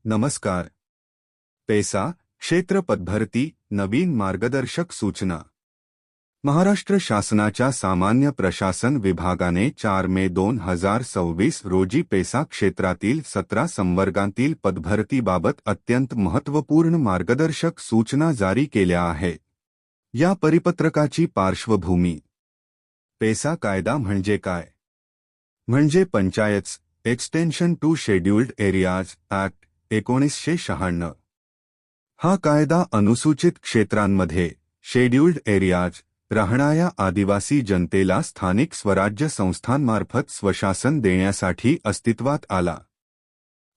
नमस्कार. पेसा क्षेत्र पदभरती नवीन मार्गदर्शक सूचना. महाराष्ट्र शासनाच्या सामान्य प्रशासन विभागाने 4 मे 2026 रोजी पेसा क्षेत्रातील 17 संवर्गांतील पदभरतीबाबत अत्यंत महत्त्वपूर्ण मार्गदर्शक सूचना जारी केल्या आहेत. या परिपत्रकाची पार्श्वभूमी. पेसा कायदा म्हणजे काय? म्हणजे panchayat extension to scheduled areas act 1996. हा कायदा अनुसूचित क्षेत्रांमध्ये शेड्यूल्ड एरियाज राहणाऱ्या आदिवासी जनतेला स्थानिक स्वराज्य संस्थांमार्फत स्वशासन देण्यासाठी अस्तित्वात आला.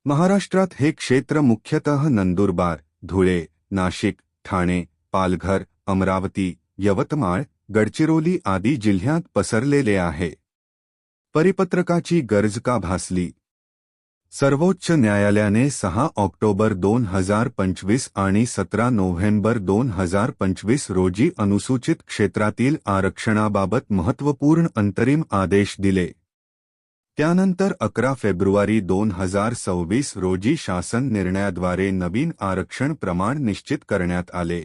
महाराष्ट्रात हे क्षेत्र मुख्यतः नंदुरबार, धुळे, नाशिक, ठाणे, पालघर, अमरावती, यवतमाळ, गडचिरोली आदी जिल्ह्यात पसरलेले आहे. परिपत्रकाची गरज का भासली? सर्वोच्च न्यायालयाने 6 ऑक्टोबर 2025 आणि 17 नोव्हेंबर 2025 रोजी अनुसूचित क्षेत्रातील आरक्षणाबाबत महत्त्वपूर्ण अंतरिम आदेश दिले. त्यानंतर 11 फेब्रुवारी 2026 रोजी शासन निर्णयाद्वारे नवीन आरक्षण प्रमाण निश्चित करण्यात आले.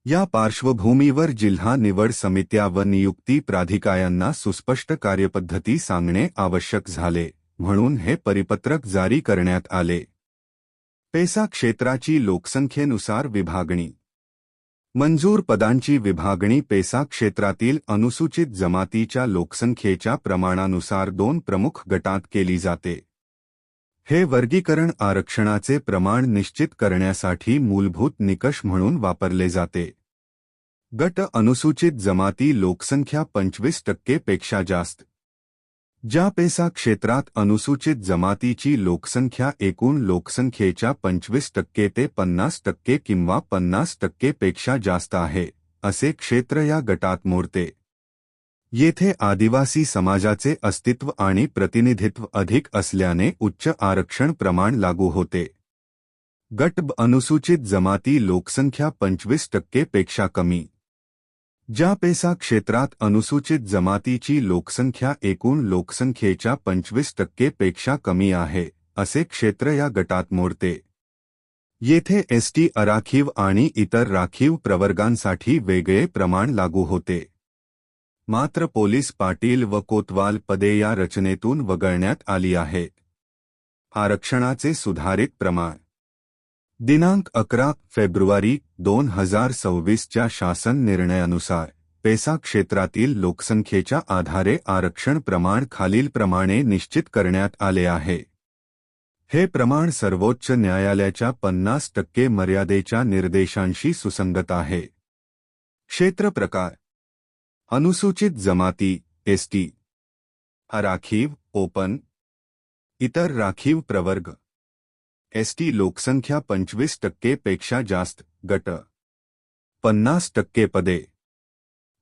या पार्श्वभूमीवर जिल्हा निवड समित्या व नियुक्ती प्राधिकाऱ्यांना सुस्पष्ट कार्यपद्धती सांगणे आवश्यक झाले, म्हणून हे परिपत्रक जारी करण्यात आले. पेसा क्षेत्राची लोकसंख्येनुसार विभागणी. मंजूर पदांची विभागणी पेसा क्षेत्रातील अनुसूचित जमातीच्या लोकसंख्येच्या प्रमाणानुसार 2 प्रमुख गटात केली जाते. हे वर्गीकरण आरक्षणाचे प्रमाण निश्चित करण्यासाठी मूलभूत निकष म्हणून वापरले जाते. गट अनुसूचित जमाती लोकसंख्या 25% पेक्षा जास्त. ज्या पेसा क्षेत्रात अनुसूचित जमातीची लोकसंख्या एकूण लोकसंख्येच्या 25% ते 50% किंवा 50% पेक्षा जास्त आहे, असे क्षेत्र या गटात मोडते. येथे आदिवासी समाजाचे अस्तित्व आणि प्रतिनिधित्व अधिक असल्याने उच्च आरक्षण प्रमाण लागू होते. गट ब अनुसूचित जमाती लोकसंख्या 25% पेक्षा कमी. ज्या पेसा क्षेत्रात अनुसूचित जमातीची लोकसंख्या एकूण लोकसंख्येच्या 25% पेक्षा कमी आहे, असे क्षेत्र या गटात मोडते. येथे एसटी आरक्षिव आणि इतर राखीव प्रवर्गांसाठी वेगळे प्रमाण लागू होते. मात्र पोलीस पाटील व कोतवाल पदे या रचनेतून वगळण्यात आली आहेत. आरक्षणाचे सुधारित प्रमाण. दिनांक 11 फेब्रुवारी 2026 च्या शासन निर्णयानुसार पेसा क्षेत्रातील लोकसंख्येच्या आधारे आरक्षण प्रमाण खालीलप्रमाणे निश्चित करण्यात आले आहे. हे प्रमाण सर्वोच्च न्यायालयाच्या 50% मर्यादेच्या निर्देशांशी सुसंगत आहे. क्षेत्र प्रकार. अनुसूचित जमाती एसटी, राखीव ओपन, इतर राखीव प्रवर्ग. एसटी लोकसंख्या 25% पेक्षा जास्त. गट 50% पदे.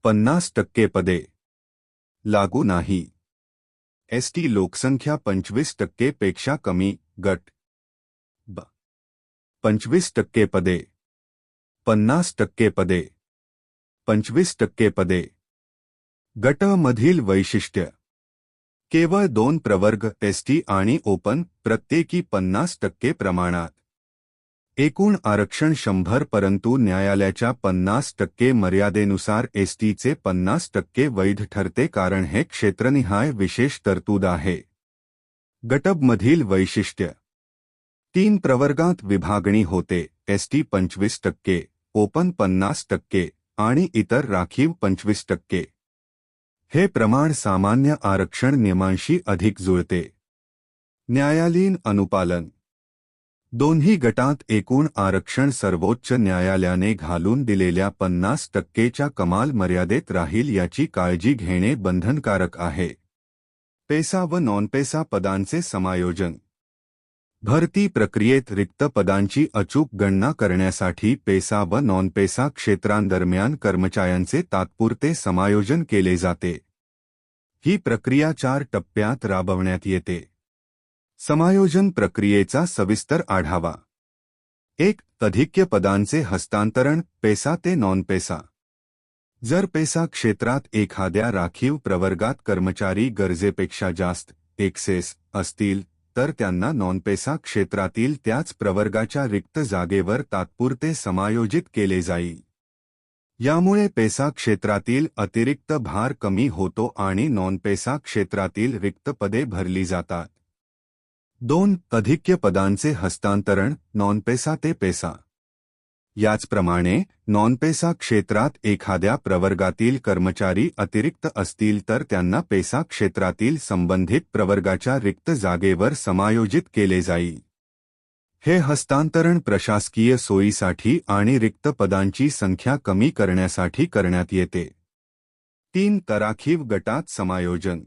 50% पदे लागू नाही. एसटी लोकसंख्या 25% पेक्षा कमी. गट ब 25% पदे. 50% पदे. 25% पदे. गट मधील वैशिष्ट्य. केवळ 2 प्रवर्ग एसटी आणि ओपन, प्रत्येकी 50% प्रमाणात. एकूण आरक्षण 100, परंतु न्यायालयाच्या 50% मर्यादेनुसार एसटीचे 50% वैध ठरते कारण हे क्षेत्रनिहाय विशेष तरतूद आहे. गटबमधील वैशिष्ट्य. 3 प्रवर्गात विभागणी होते. एसटी 25%, ओपन 50% आणि इतर राखीव 25%. हे प्रमाण सामान्य आरक्षण नियमांशी अधिक जुळते. न्यायालयीन अनुपालन. दोन्ही गटात एकूण आरक्षण सर्वोच्च न्यायालयाने घालून दिलेल्या 50%च्या कमाल मर्यादेत राहील याची काळजी घेणे बंधनकारक आहे. पेसा व नॉनपेसा पदांचे समायोजन. भरती प्रक्रियेत रिक्त पदांची अचूक गणना करण्यासाठी पेसा व नॉनपेसा क्षेत्रांदरम्यान कर्मचाऱ्यांचे तात्पुरते समायोजन केले जाते. ही प्रक्रिया 4 टप्प्यात राबवण्यात येते. समायोजन प्रक्रियेचा सविस्तर आढावा. 1. अधिक्य पदांचे हस्तांतरण पेसा ते नॉनपेसा. जर पेसा क्षेत्रात एखाद्या राखीव प्रवर्गात कर्मचारी गरजेपेक्षा जास्त एक्सेस असतील तर त्यांना नॉनपेसा क्षेत्रातील त्याच प्रवर्गाच्या रिक्त जागेवर तात्पुरते समायोजित केले जाईल. यामुळे पेसा क्षेत्रातील अतिरिक्त भार कमी होतो आणि नॉनपेसा क्षेत्रातील रिक्त पदे भरली जातात. 2. अधिक्य पदांचे हस्तांतरण नॉनपेसा ते पेसा. याचप्रमाणे नॉनपेसा क्षेत्रात एखाद्या प्रवर्गातील कर्मचारी अतिरिक्त असतील तर त्यांना पेसा क्षेत्रातील संबंधित प्रवर्गाच्या रिक्त जागेवर समायोजित केले जाईल. हे हस्तांतरण प्रशासकीय सोयीसाठी आणि रिक्त पदांची संख्या कमी करण्यासाठी करण्यात येते. 3. राखीव गटात समायोजन.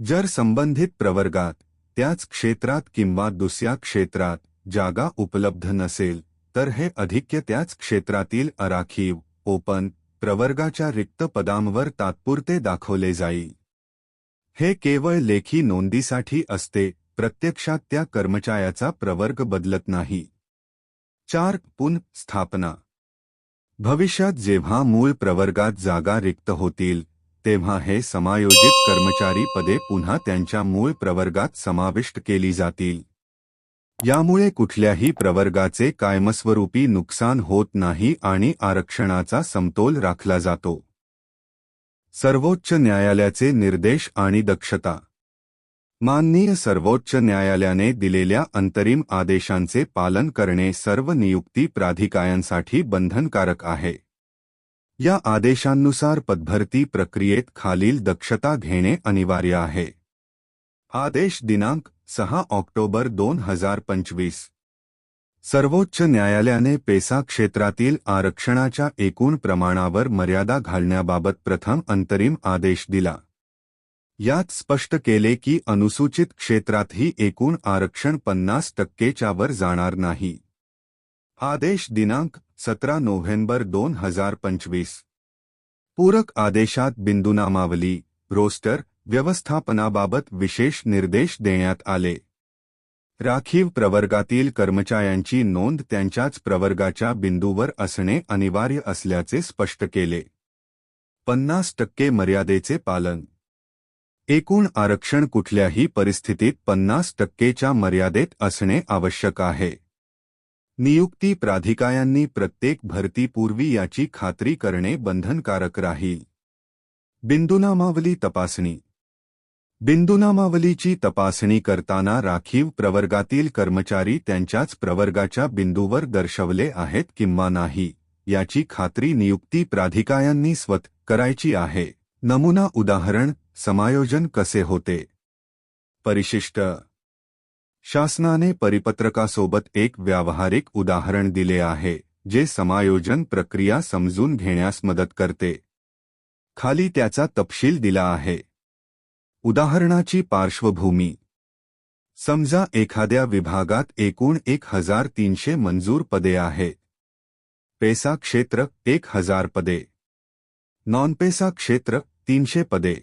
जर संबंधित प्रवर्गात त्याच क्षेत्रात किंवा दुसऱ्या क्षेत्रात जागा उपलब्ध नसेल तर हे अधिक्य त्याच क्षेत्रातील अराखीव ओपन प्रवर्गाच्या रिक्त पदांवर तात्पुरते दाखवले जाईल. हे केवळ लेखी नोंदीसाठी असते, प्रत्यक्षात त्या कर्मचाऱ्याचा प्रवर्ग बदलत नाही. 4. पुनर्स्थापना. भविष्यात जेव्हा मूळ प्रवर्गात जागा रिक्त होतील तेव्हा हे समायोजित कर्मचारी पदे पुन्हा त्यांच्या मूळ प्रवर्गात समाविष्ट केली जातील. यामुळे कुठल्याही प्रवर्गाचे कायमस्वरूपी नुकसान होत नाही आणि आरक्षणाचा समतोल राखला जातो. सर्वोच्च न्यायालयाचे निर्देश आणि दक्षता. माननीय सर्वोच्च न्यायालयाने दिलेल्या अंतरिम आदेशांचे पालन करणे सर्व नियुक्ती प्राधिकाऱ्यांसाठी बंधनकारक आहे. या आदेशांनुसार पदभरती प्रक्रियेत खालील दक्षता घेणे अनिवार्य आहे. आदेश दिनांक 6 ऑक्टोबर 2025. सर्वोच्च न्यायालयाने पेसा क्षेत्रातील आरक्षणाच्या एकूण प्रमाणावर मर्यादा घालण्याबाबत प्रथम अंतरिम आदेश दिला. यात स्पष्ट केले की अनुसूचित क्षेत्रातही एकूण आरक्षण 50% वर जाणार नाही. आदेश दिनांक 17 नोव्हेंबर 2025. पूरक आदेशात बिंदुनामावली रोस्टर व्यवस्थापनाबाबत विशेष निर्देश देण्यात आले. राखीव प्रवर्गातील कर्मचाऱ्यांची नोंद त्यांच्याच प्रवर्गाच्या बिंदूवर असणे अनिवार्य असल्याचे स्पष्ट केले. 50% मर्यादेचे पालन. एकूण आरक्षण कुठल्याही परिस्थितीत 50%च्या मर्यादेत असणे आवश्यक आहे. नियुक्ती प्राधिकाऱ्यांनी प्रत्येक भरतीपूर्वी याची खात्री करणे बंधनकारक राहील. बिंदुनामावली तपासणी. बिंदुनामावलीची तपासणी करताना राखीव प्रवर्गातील कर्मचारी त्यांच्याच प्रवर्गाच्या बिंदूवर दर्शवले आहेत किंवा नाही याची खात्री नियुक्ती प्राधिकाऱ्यांनी स्वतः करायची आहे. नमुना उदाहरण समायोजन कसे होते. परिशिष्ट. शासनाने परिपत्रकासोबत एक व्यावहारिक उदाहरण दिले आहे जे समायोजन प्रक्रिया समजून घेण्यास मदत करते. खाली त्याचा तपशील दिला आहे. उदाहरणाची पार्श्वभूमी. समजा एखाद्या विभागात एकूण 1300 मंजूर पदे आहेत. पेसा क्षेत्र 1000 पदे. नॉनपेसा क्षेत्र 300 पदे.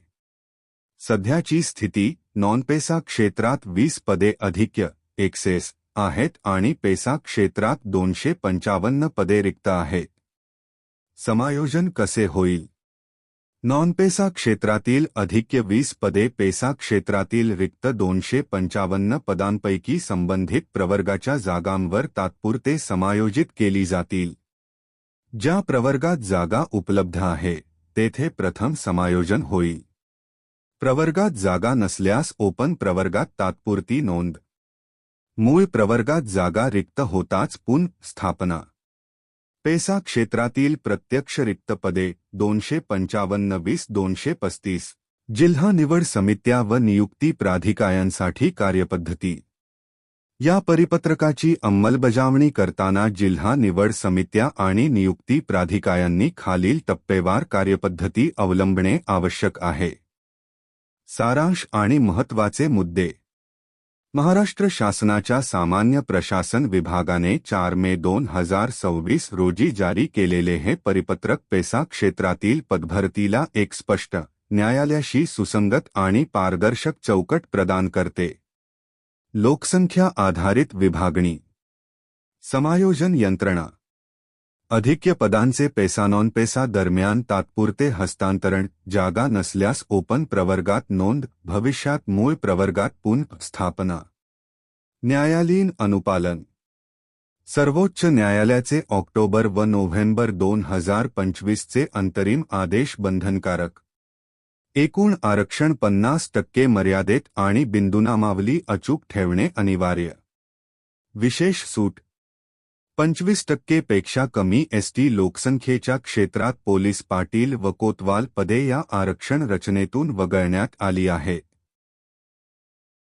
सध्याची स्थिती नॉनपेसा क्षेत्रात 20 पदे अधिक्य एक्सेस आहेत आणि पेसा क्षेत्रात 255 पदे रिक्त आहेत. समायोजन कसे होईल. नॉनपेसा क्षेत्रातील अधिक्य 20 पदे पेसा क्षेत्रातील रिक्त 255 पदांपैकी संबंधित प्रवर्गाच्या जागांवर तात्पुरते समायोजित केली जातील. ज्या प्रवर्गात जागा उपलब्ध आहे तेथे प्रथम समायोजन होईल. प्रवर्गात जागा नसल्यास ओपन प्रवर्गात तात्पुरती नोंद. मूळ प्रवर्गात जागा रिक्त होताच पुनर्स्थापना. पेसा क्षेत्रातील प्रत्यक्ष रिक्त पदे 255-20-235. जिल्हा निवड समित्या व नियुक्ती प्राधिकाऱ्यांसाठी कार्यपद्धती. या परिपत्रकाची अंमलबजावणी करताना जिल्हा निवड समित्या आणि नियुक्ती प्राधिकाऱ्यांनी खालील टप्पेवार कार्यपद्धती अवलंबणे आवश्यक आहे. सारांश आणि महत्त्वाचे मुद्दे. महाराष्ट्र शासनाच्या सामान्य प्रशासन विभागाने 4 मे 2026 रोजी जारी केलेले हे परिपत्रक पेसा क्षेत्रातील पदभरतीला एक स्पष्ट, न्यायालयाशी सुसंगत आणि पारदर्शक चौकट प्रदान करते. लोकसंख्या आधारित विभागणी. समायोजन यंत्रणा. अधिक्य पदांचे पेसा नॉनपेसा दरम्यान तात्पुरते हस्तांतरण. जागा नसल्यास ओपन प्रवर्गात नोंद. भविष्यात मूळ प्रवर्गात पुनर्स्थापना. न्यायालयीन अनुपालन. सर्वोच्च न्यायालयाचे ऑक्टोबर व नोव्हेंबर 2025 चे अंतरिम आदेश बंधनकारक. एकूण आरक्षण 50% मर्यादेत आणि बिंदुनामावली अचूक ठेवणे अनिवार्य. विशेष सूट. 25% पेक्षा कमी एसटी लोकसंख्येच्या क्षेत्रात पोलीस पाटील व कोतवाल पदे या आरक्षण रचनेतून वगळण्यात आली आहे.